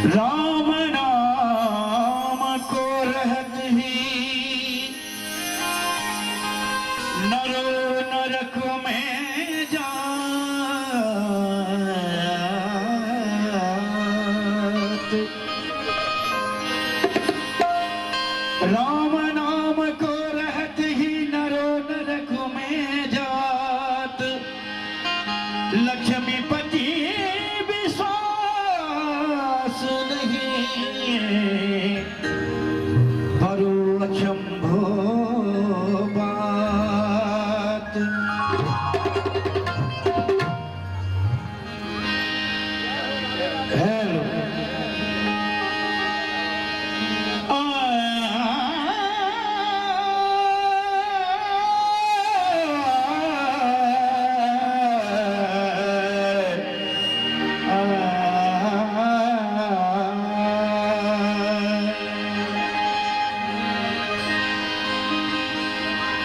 राम नाम को रहत ही नरो नरक में जात। राम नाम को रहत ही नरो नरक में जात। लक्ष्मीपति विश्वास नहीं परो अचंभो बात। हेलो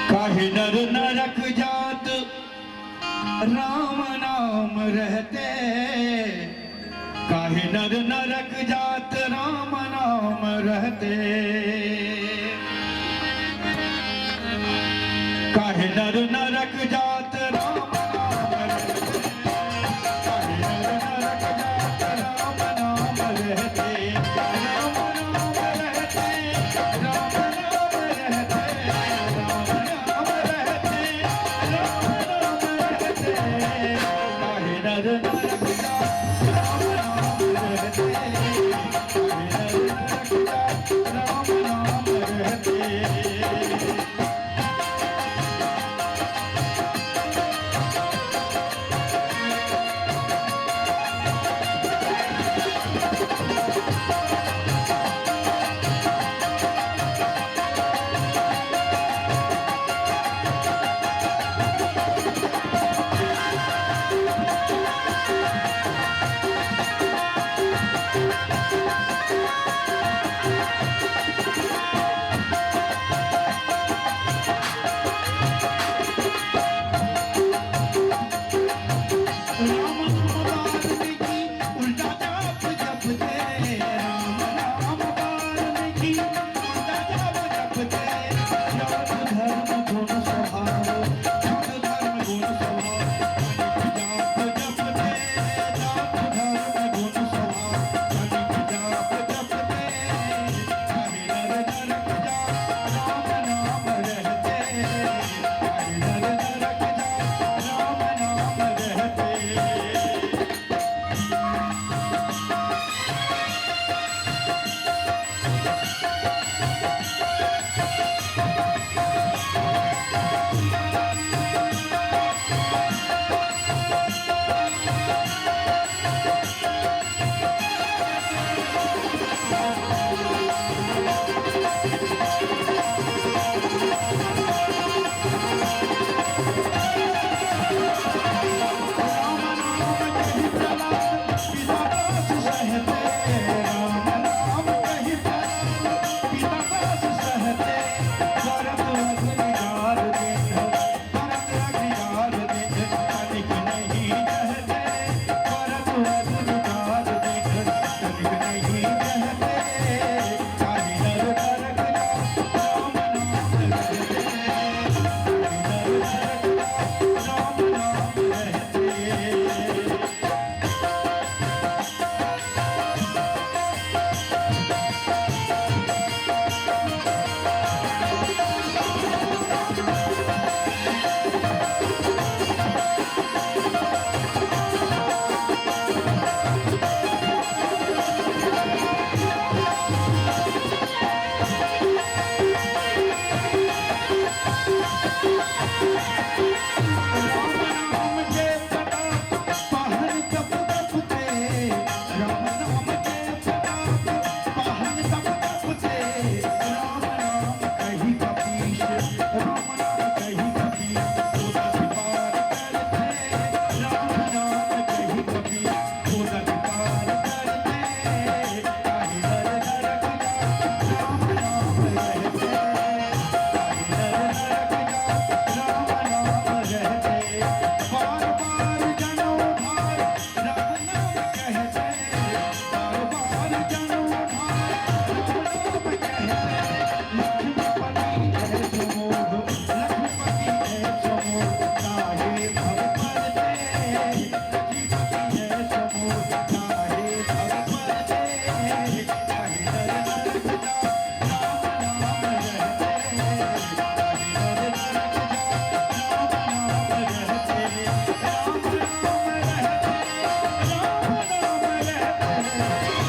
काहे नर नरक जात राम नाम रहते। काहे नर नरक जात राम नाम रहते। काहे नर नरक जात राम नाम रहते। काहे नर नरक जात राम नाम रहते। राम नाम रहते। राम नाम रहते। राम नाम रहते। राम नाम रहते। काहे नर नरक जात राम नाम रहते। काहे नर नरक जात राम नाम रहते। राम वाल्मीकि उल्टा जाप जपते। राम नाम वाल्मीकि उल्टा जाप जपते। जात धर्म गुण स्वभाव। जात धर्म गुण स्वभाव। जाप जपते। जात धर्म गुण स्वभाव। जाप जपते। काहे नर नरक जात राम नाम रहते। काहे नर नरक जात राम नाम रहते। राम नाम कहि प्रहलाद पिता दास सहते। राम नाम कहि प्रहलाद पिता दास सहते। भरत अग्निकार देख। भरत अग्निकार देख तनिक नहीं कहते। भरत अग्निकार देख तनिक नहीं कहते। काहे नर नरक जात राम नाम रहते। काहे नर नरक जात राम नाम रहते। रे